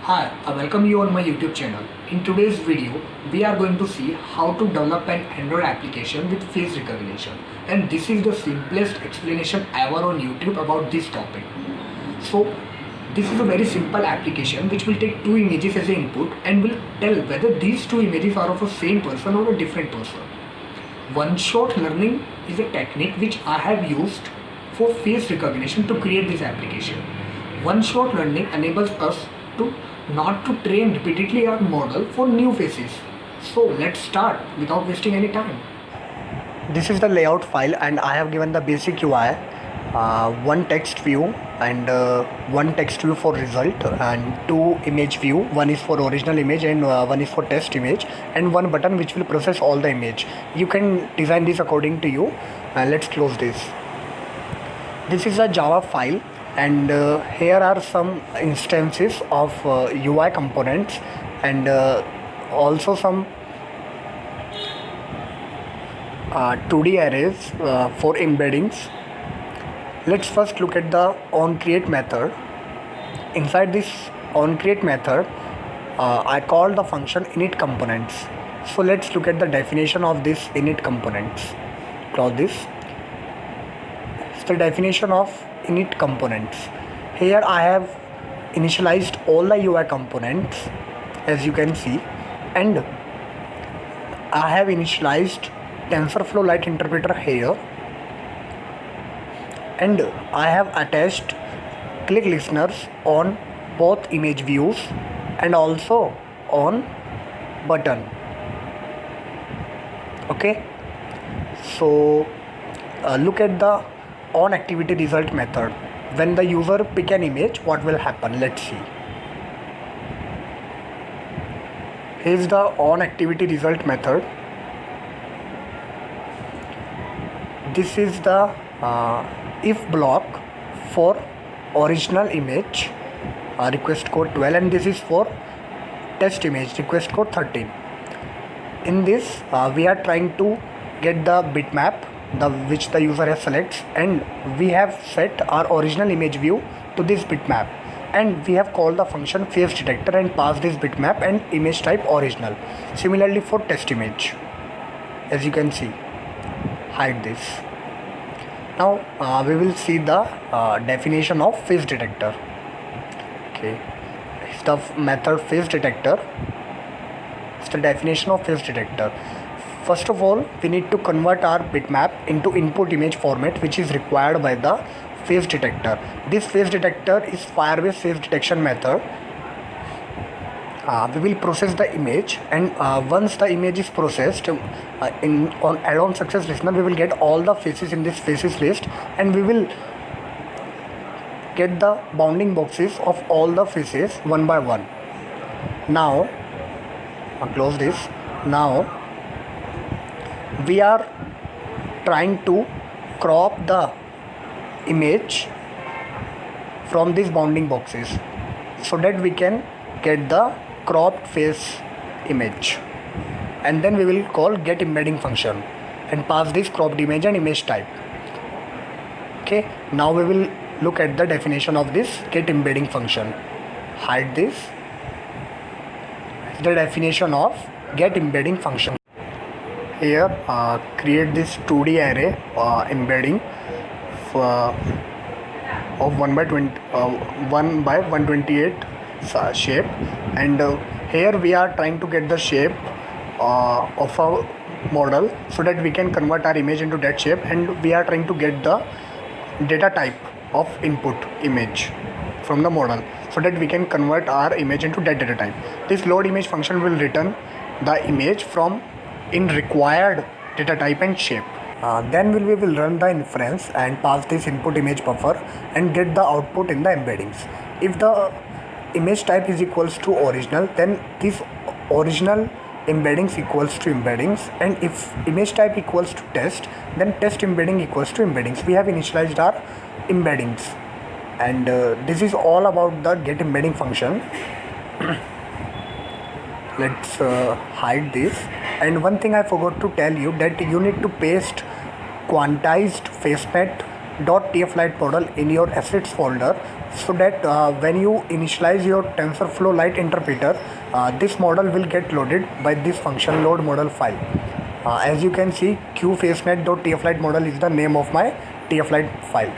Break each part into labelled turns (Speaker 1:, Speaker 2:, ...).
Speaker 1: Hi, I welcome you on my YouTube channel. In today's video, we are going to see how to develop an Android application with face recognition. And this is the simplest explanation ever on YouTube about this topic. So, this is a very simple application which will take two images as an input and will tell whether these two images are of the same person or a different person. One-shot learning is a technique which I have used for face recognition to create this application. One-shot learning enables us to not to train repeatedly our model for new faces. So let's start without wasting any time. This is the layout file and I have given the basic UI, one text view and one text view for result and two image view. One is for original image and one is for test image, and one button which will process all the image. You can design this according to you. Let's close this. This is a Java file and here are some instances of UI components and also some 2D arrays for embeddings. Let's first look at the onCreate method. Inside this onCreate method, I call the function initComponents. So let's look at the definition of this initComponents. Close this. It's the definition of initComponents. Here I have initialized all the UI components, as you can see, and I have initialized TensorFlow Lite interpreter here, and I have attached click listeners on both image views and also on button. Okay, so look at the onActivityResult method. When the user pick an image, what will happen? Let's see. Here's the onActivityResult method. This is the if block for original image, request code 12, and this is for test image, request code 13. In this we are trying to get the bitmap which the user has selects, and we have set our original image view to this bitmap, and we have called the function face detector and passed this bitmap and image type original. Similarly for test image, as you can see. Hide this. Now we will see the definition of face detector. Okay, it's the method face detector. It's the definition of face detector. First of all, we need to convert our bitmap into input image format, which is required by the face detector. This face detector is Firebase face detection method. We will process the image, and once the image is processed, on add-on success listener, we will get all the faces in this faces list, and we will get the bounding boxes of all the faces one by one. Now, close this. Now, we are trying to crop the image from these bounding boxes so that we can get the cropped face image, and then we will call get embedding function and pass this cropped image and image type. Okay, now we will look at the definition of this get embedding function. Hide this. The definition of get embedding function. Here create this 2D array embedding of 1 by 128 shape, and here we are trying to get the shape of a model so that we can convert our image into that shape, and we are trying to get the data type of input image from the model so that we can convert our image into that data type. This load image function will return the image from in required data type and shape. Then we will run the inference and pass this input image buffer and get the output in the embeddings. If the image type is equals to original, then this original embeddings equals to embeddings, and if image type equals to test, then test embedding equals to embeddings. We have initialized our embeddings, and this is all about the get embedding function. Let's hide this. And one thing I forgot to tell you, that you need to paste quantized facenet .tflight model in your assets folder so that when you initialize your TensorFlow Lite interpreter, this model will get loaded by this function load model file. As you can see, qfacenet.tflite model is the name of my tflite file,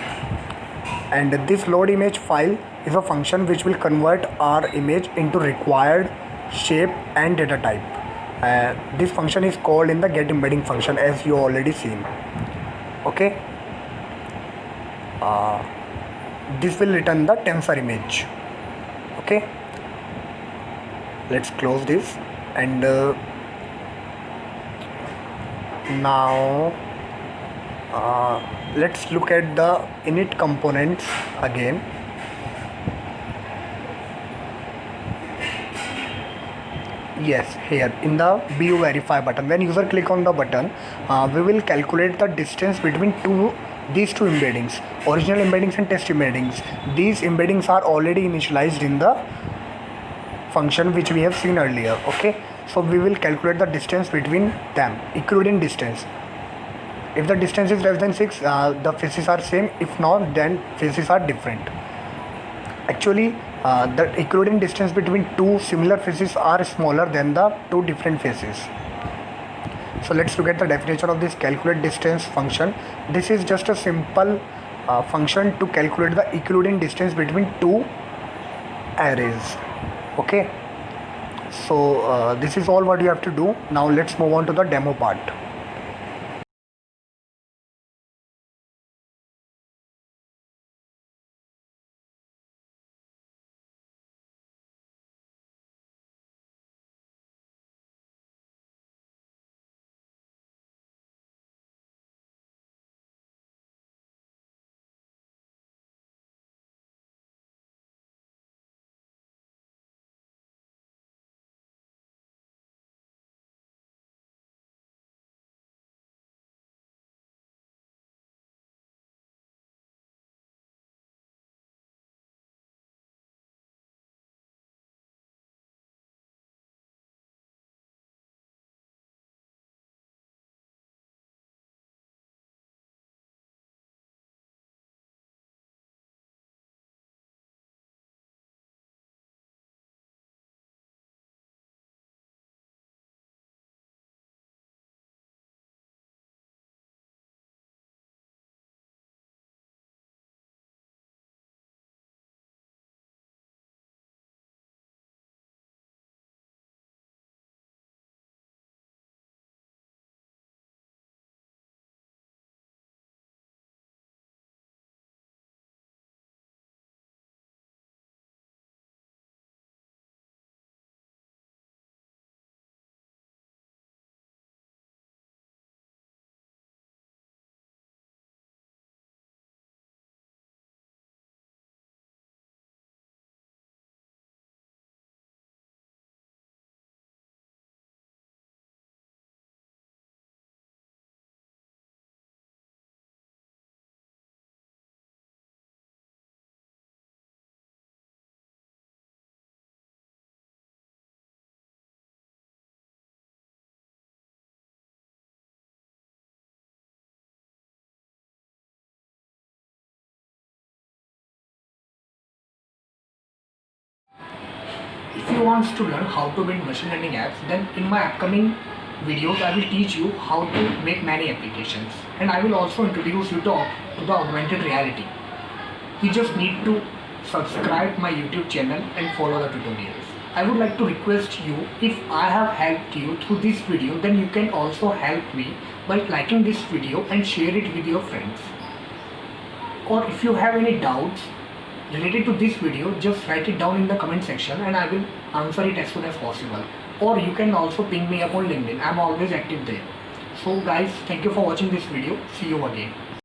Speaker 1: and this load image file is a function which will convert our image into required shape and data type. This function is called in the get embedding function, as you already seen. Okay, this will return the tensor image. Okay, let's close this, and now let's look at the init components again. Yes, here in the BU verify button, when user click on the button, we will calculate the distance between these two embeddings, original embeddings and test embeddings. These embeddings are already initialized in the function which we have seen earlier. Okay, so we will calculate the distance between them, Euclidean distance. If the distance is less than 6, the faces are same. If not, then faces are different. Actually, the Euclidean distance between two similar faces are smaller than the two different faces. So let's look at the definition of this calculate distance function. This is just a simple function to calculate the Euclidean distance between two arrays. Okay, so this is all what you have to do. Now let's move on to the demo part. If you want to learn how to build machine learning apps, then in my upcoming videos I will teach you how to make many applications, and I will also introduce you to the augmented reality. You just need to subscribe my YouTube channel and follow the tutorials. I would like to request you, if I have helped you through this video, then you can also help me by liking this video and share it with your friends. Or if you have any doubts related to this video, just write it down in the comment section and I will answer it as soon as possible. Or you can also ping me up on LinkedIn. I am always active there. So guys, thank you for watching this video. See you again.